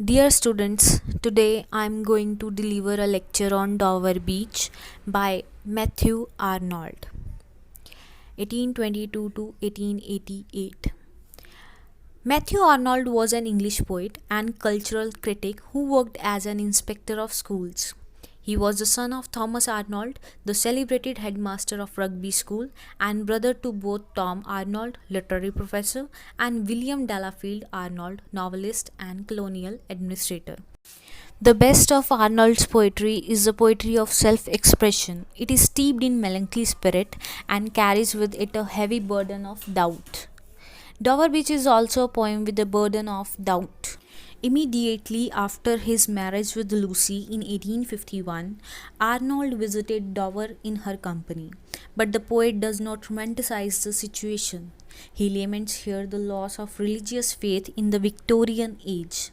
Dear students, today I am going to deliver a lecture on Dover Beach by Matthew Arnold, 1822 to 1888. Matthew Arnold was an English poet and cultural critic who worked as an inspector of schools. He was the son of Thomas Arnold, the celebrated headmaster of Rugby School, and brother to both Tom Arnold, literary professor, and William Delafield Arnold, novelist and colonial administrator. The best of Arnold's poetry is the poetry of self expression. It is steeped in melancholy spirit and carries with it a heavy burden of doubt. Dover Beach is also a poem with a burden of doubt. Immediately after his marriage with Lucy in 1851, Arnold visited Dover in her company. But the poet does not romanticize the situation. He laments here the loss of religious faith in the Victorian age.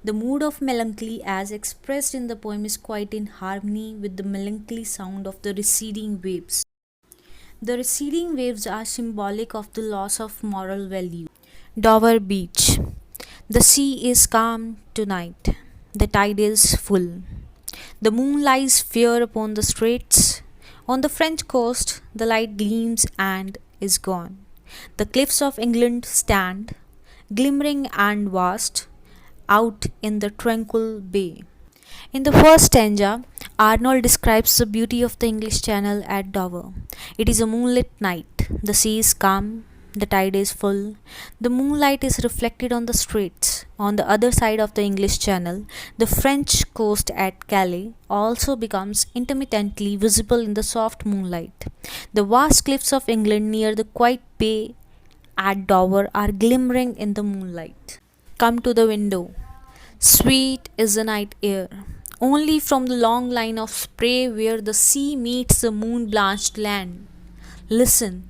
The mood of melancholy, as expressed in the poem, is quite in harmony with the melancholy sound of the receding waves. The receding waves are symbolic of the loss of moral value. Dover Beach. The sea is calm tonight. The tide is full. The moon lies fair upon the straits. On the French coast, the light gleams and is gone. The cliffs of England stand, glimmering and vast, out in the tranquil bay. In the first stanza, Arnold describes the beauty of the English Channel at Dover. It is a moonlit night. The sea is calm. The tide is full. The moonlight is reflected on the straits. On the other side of the English Channel, the French coast at Calais also becomes intermittently visible in the soft moonlight. The vast cliffs of England near the quiet bay at Dover are glimmering in the moonlight. Come to the window. Sweet is the night air. Only from the long line of spray where the sea meets the moon-blanched land. Listen.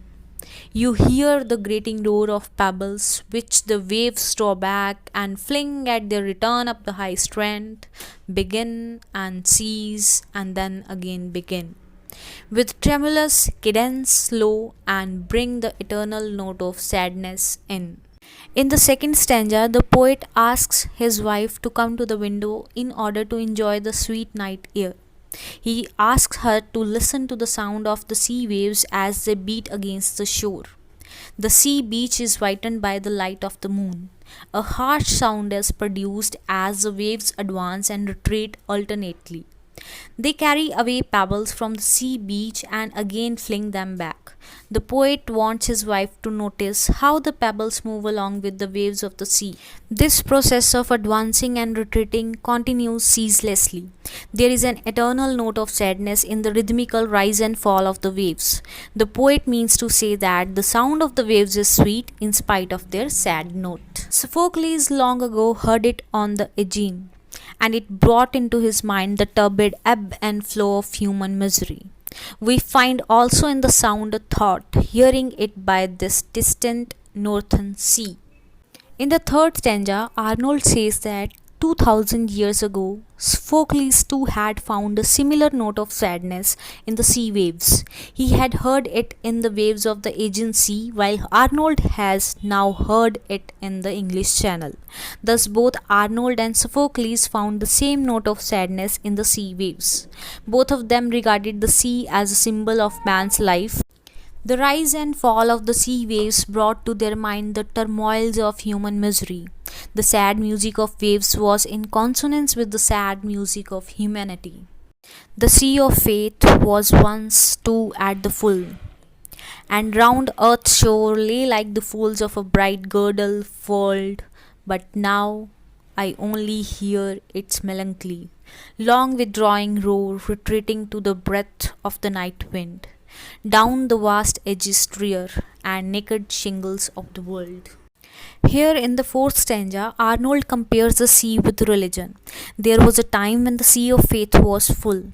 You hear the grating roar of pebbles which the waves draw back and fling at their return up the high strand, begin and cease and then again begin, with tremulous cadence slow and bring the eternal note of sadness in. In the second stanza, the poet asks his wife to come to the window in order to enjoy the sweet night air. He asks her to listen to the sound of the sea waves as they beat against the shore. The sea beach is whitened by the light of the moon. A harsh sound is produced as the waves advance and retreat alternately. They carry away pebbles from the sea beach and again fling them back. The poet wants his wife to notice how the pebbles move along with the waves of the sea. This process of advancing and retreating continues ceaselessly. There is an eternal note of sadness in the rhythmical rise and fall of the waves. The poet means to say that the sound of the waves is sweet in spite of their sad note. Sophocles long ago heard it on the Aegean, and it brought into his mind the turbid ebb and flow of human misery. We find also in the sound a thought, hearing it by this distant northern sea. In the third stanza, Arnold says that 2000 years ago, Sophocles too had found a similar note of sadness in the sea waves. He had heard it in the waves of the Aegean Sea, while Arnold has now heard it in the English Channel. Thus, both Arnold and Sophocles found the same note of sadness in the sea waves. Both of them regarded the sea as a symbol of man's life. The rise and fall of the sea waves brought to their mind the turmoils of human misery. The sad music of waves was in consonance with the sad music of humanity. The sea of faith was once too at the full, and round earth's shore lay like the folds of a bright girdle furled, but now I only hear its melancholy, long withdrawing roar retreating to the breath of the night wind, down the vast edges drear and naked shingles of the world. Here in the fourth stanza, Arnold compares the sea with religion. There was a time when the sea of faith was full.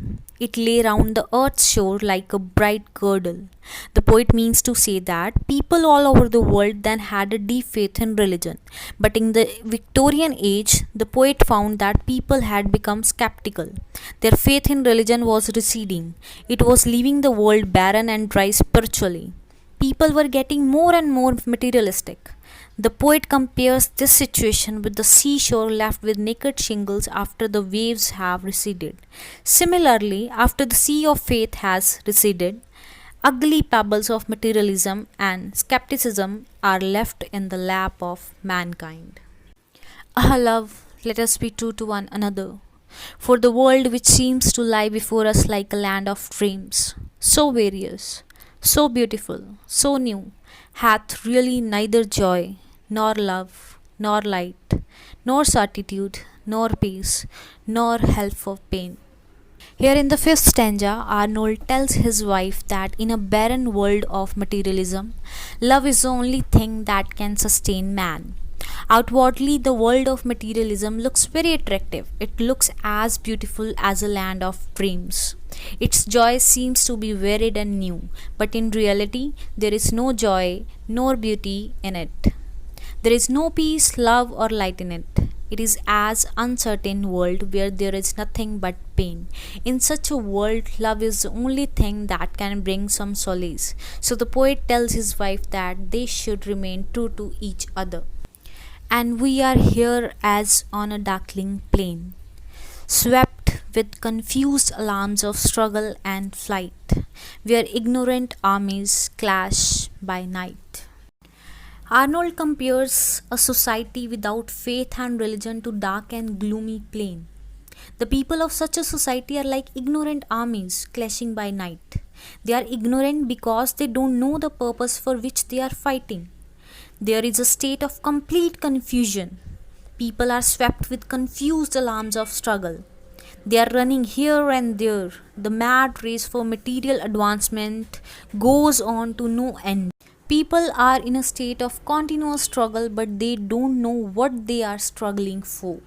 It lay round the earth's shore like a bright girdle. The poet means to say that people all over the world then had a deep faith in religion. But in the Victorian age, the poet found that people had become skeptical. Their faith in religion was receding. It was leaving the world barren and dry spiritually. People were getting more and more materialistic. The poet compares this situation with the seashore left with naked shingles after the waves have receded. Similarly, after the sea of faith has receded, ugly pebbles of materialism and skepticism are left in the lap of mankind. Ah, love, let us be true to one another. For the world which seems to lie before us like a land of dreams, so various, so beautiful, so new, hath really neither joy, nor love, nor light, nor certitude, nor peace, nor help for pain. Here in the fifth stanza, Arnold tells his wife that in a barren world of materialism, love is the only thing that can sustain man. Outwardly, the world of materialism looks very attractive. It looks as beautiful as a land of dreams. Its joy seems to be varied and new, but in reality, there is no joy nor beauty in it. There is no peace, love, or light in it. It is as uncertain world where there is nothing but pain. In such a world, love is the only thing that can bring some solace. So the poet tells his wife that they should remain true to each other. And we are here as on a darkling plain, swept with confused alarms of struggle and flight, where ignorant armies clash by night. Arnold compares a society without faith and religion to dark and gloomy plain. The people of such a society are like ignorant armies clashing by night. They are ignorant because they don't know the purpose for which they are fighting. There is a state of complete confusion. People are swept with confused alarms of struggle. They are running here and there. The mad race for material advancement goes on to no end. People are in a state of continuous struggle, but they don't know what they are struggling for.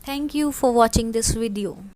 Thank you for watching this video.